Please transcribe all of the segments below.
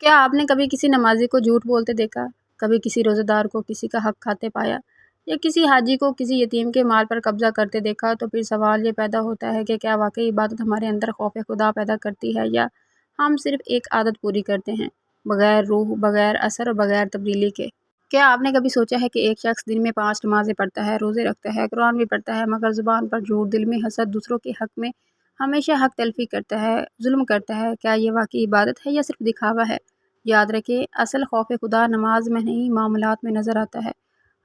کیا آپ نے کبھی کسی نمازی کو جھوٹ بولتے دیکھا؟ کبھی کسی روزہ دار کو کسی کا حق کھاتے پایا یا کسی حاجی کو کسی یتیم کے مال پر قبضہ کرتے دیکھا؟ تو پھر سوال یہ پیدا ہوتا ہے کہ کیا واقعی عبادت ہمارے اندر خوف خدا پیدا کرتی ہے، یا ہم صرف ایک عادت پوری کرتے ہیں بغیر روح، بغیر اثر اور بغیر تبدیلی کے؟ کیا آپ نے کبھی سوچا ہے کہ ایک شخص دن میں 5 نمازیں پڑھتا ہے، روزے رکھتا ہے، قرآن بھی پڑھتا ہے، مگر زبان پر جھوٹ، دل میں حسد، دوسروں کے حق میں ہمیشہ حق تلفی کرتا ہے، ظلم کرتا ہے؟ کیا یہ واقعی عبادت ہے یا صرف دکھاوا ہے؟ یاد رکھیں، اصل خوف خدا نماز میں نہیں، معاملات میں نظر آتا ہے۔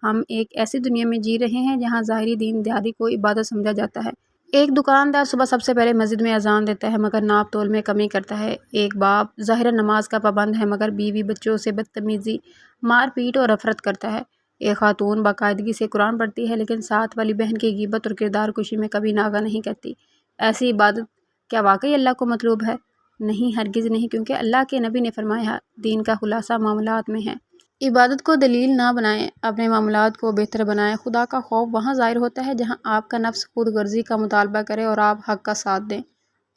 ہم ایک ایسی دنیا میں جی رہے ہیں جہاں ظاہری دین دہاری کو عبادت سمجھا جاتا ہے۔ ایک دکاندار صبح سب سے پہلے مسجد میں اذان دیتا ہے مگر ناپ تول میں کمی کرتا ہے۔ ایک باپ ظاہراً نماز کا پابند ہے مگر بیوی بچوں سے بدتمیزی، مار پیٹ اور نفرت کرتا ہے۔ ایک خاتون باقاعدگی سے قرآن پڑھتی ہے لیکن ساتھ والی بہن کی غیبت اور کردار کشی میں کبھی ناغہ نہیں کرتی۔ ایسی عبادت کیا واقعی اللہ کو مطلوب ہے؟ نہیں، ہرگز نہیں، کیونکہ اللہ کے نبی نے فرمایا، دین کا خلاصہ معاملات میں ہے۔ عبادت کو دلیل نہ بنائیں، اپنے معاملات کو بہتر بنائیں۔ خدا کا خوف وہاں ظاہر ہوتا ہے جہاں آپ کا نفس خود غرضی کا مطالبہ کرے اور آپ حق کا ساتھ دیں۔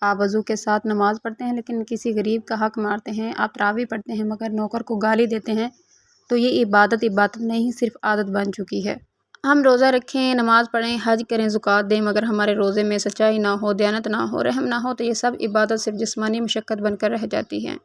آپ وضو کے ساتھ نماز پڑھتے ہیں لیکن کسی غریب کا حق مارتے ہیں، آپ تراویح پڑھتے ہیں مگر نوکر کو گالی دیتے ہیں، تو یہ عبادت نہیں، صرف عادت بن چکی ہے۔ ہم روزہ رکھیں، نماز پڑھیں، حج کریں، زکوٰۃ دیں، مگر ہمارے روزے میں سچائی نہ ہو، دیانت نہ ہو، رحم نہ ہو، تو یہ سب عبادت صرف جسمانی مشقت بن کر رہ جاتی ہے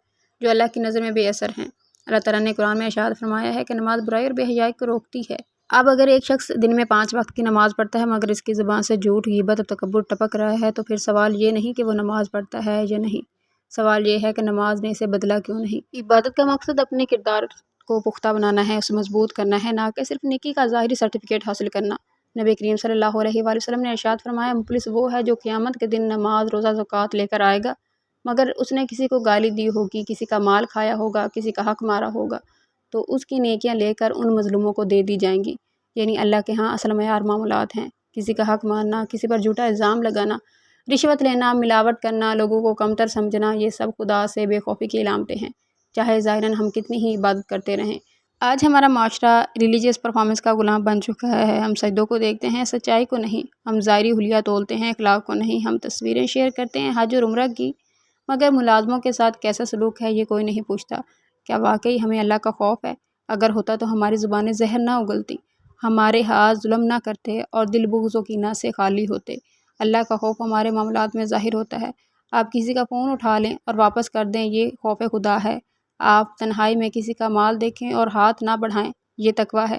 جو اللہ کی نظر میں بے اثر ہیں۔ اللہ تعالیٰ نے قرآن میں ارشاد فرمایا ہے کہ نماز برائی اور بے حیائی کو روکتی ہے۔ اب اگر ایک شخص دن میں 5 وقت کی نماز پڑھتا ہے مگر اس کی زبان سے جھوٹ، غیبت اور تکبر ٹپک رہا ہے، تو پھر سوال یہ نہیں کہ وہ نماز پڑھتا ہے یا نہیں، سوال یہ ہے کہ نماز نے اسے بدلا کیوں نہیں۔ عبادت کا مقصد اپنے کردار کو پختہ بنانا ہے، اسے مضبوط کرنا ہے، نہ کہ صرف نیکی کا ظاہری سرٹیفکیٹ حاصل کرنا۔ نبی کریم صلی اللہ علیہ وآلہ وسلم نے ارشاد فرمایا، مفلس وہ ہے جو قیامت کے دن نماز، روزہ، زکوٰۃ لے کر آئے گا مگر اس نے کسی کو گالی دی ہوگی، کسی کا مال کھایا ہوگا، کسی کا حق مارا ہوگا، تو اس کی نیکیاں لے کر ان مظلوموں کو دے دی جائیں گی۔ یعنی اللہ کے ہاں اصل معیار معاملات ہیں۔ کسی کا حق مارنا، کسی پر جھوٹا الزام لگانا، رشوت لینا، ملاوٹ کرنا، لوگوں کو کمتر سمجھنا، یہ سب خدا سے بے خوفی کی علامتیں ہیں، چاہے ظاہراً ہم کتنی ہی عبادت کرتے رہیں۔ آج ہمارا معاشرہ ریلیجیس پرفارمنس کا غلام بن چکا ہے۔ ہم سجدوں کو دیکھتے ہیں، سچائی کو نہیں۔ ہم ظاہری حلیہ تولتے ہیں، اخلاق کو نہیں۔ ہم تصویریں شیئر کرتے ہیں حج اور عمرہ کی، مگر ملازموں کے ساتھ کیسا سلوک ہے یہ کوئی نہیں پوچھتا۔ کیا واقعی ہمیں اللہ کا خوف ہے؟ اگر ہوتا تو ہماری زبانیں زہر نہ اگلتی، ہمارے ہاتھ ظلم نہ کرتے اور دل بغض و کینہ سے خالی ہوتے۔ اللہ کا خوف ہمارے معاملات میں ظاہر ہوتا ہے۔ آپ کسی کا فون اٹھا لیں اور واپس کر دیں، یہ خوف خدا ہے۔ آپ تنہائی میں کسی کا مال دیکھیں اور ہاتھ نہ بڑھائیں، یہ تقویٰ ہے۔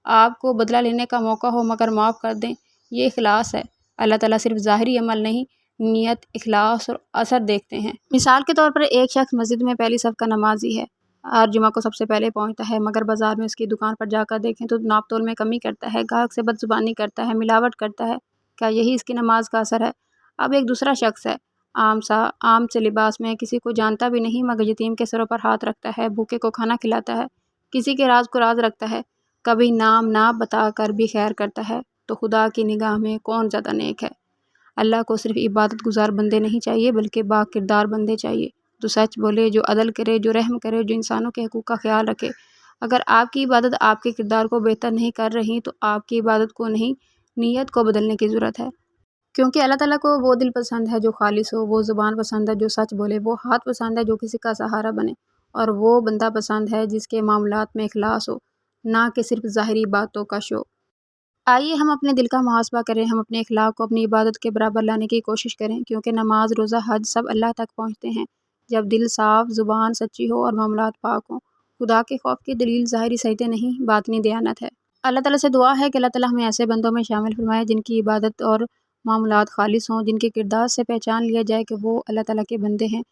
آپ کو بدلہ لینے کا موقع ہو مگر معاف کر دیں، یہ اخلاص ہے۔ اللہ تعالیٰ صرف ظاہری عمل نہیں، نیت، اخلاص اور اثر دیکھتے ہیں۔ مثال کے طور پر ایک شخص مسجد میں پہلی صف کا نمازی ہے، ہر جمعہ کو سب سے پہلے پہنچتا ہے، مگر بازار میں اس کی دکان پر جا کر دیکھیں تو ناپ تول میں کمی کرتا ہے، گاہک سے بد زبانی کرتا ہے، ملاوٹ کرتا ہے۔ کیا یہی اس کی نماز کا اثر ہے؟ اب ایک دوسرا شخص ہے، عام سے لباس میں، کسی کو جانتا بھی نہیں مگر یتیم کے سروں پر ہاتھ رکھتا ہے، بھوکے کو کھانا کھلاتا ہے، کسی کے راز کو راز رکھتا ہے، کبھی نام نہ بتا کر بھی خیر کرتا ہے، تو خدا کی نگاہ میں کون زیادہ نیک ہے؟ اللہ کو صرف عبادت گزار بندے نہیں چاہیے بلکہ با کردار بندے چاہیے، جو سچ بولے، جو عدل کرے، جو رحم کرے، جو انسانوں کے حقوق کا خیال رکھے۔ اگر آپ کی عبادت آپ کے کردار کو بہتر نہیں کر رہی تو آپ کی عبادت کو نہیں، نیت کو بدلنے کی ضرورت ہے۔ کیونکہ اللہ تعالیٰ کو وہ دل پسند ہے جو خالص ہو، وہ زبان پسند ہے جو سچ بولے، وہ ہاتھ پسند ہے جو کسی کا سہارا بنے، اور وہ بندہ پسند ہے جس کے معاملات میں اخلاص ہو، نہ کہ صرف ظاہری باتوں کا شو۔ آئیے ہم اپنے دل کا محاسبہ کریں، ہم اپنے اخلاق کو اپنی عبادت کے برابر لانے کی کوشش کریں، کیونکہ نماز، روزہ، حج سب اللہ تک پہنچتے ہیں جب دل صاف، زبان سچی ہو اور معاملات پاک ہوں۔ خدا کے خوف کی دلیل ظاہری سجدے نہیں، باطنی دیانت ہے۔ اللہ تعالیٰ سے دعا ہے کہ اللہ تعالیٰ ہمیں ایسے بندوں میں شامل فرمائے جن کی عبادت اور معاملات خالص ہوں، جن کے کردار سے پہچان لیا جائے کہ وہ اللہ تعالیٰ کے بندے ہیں۔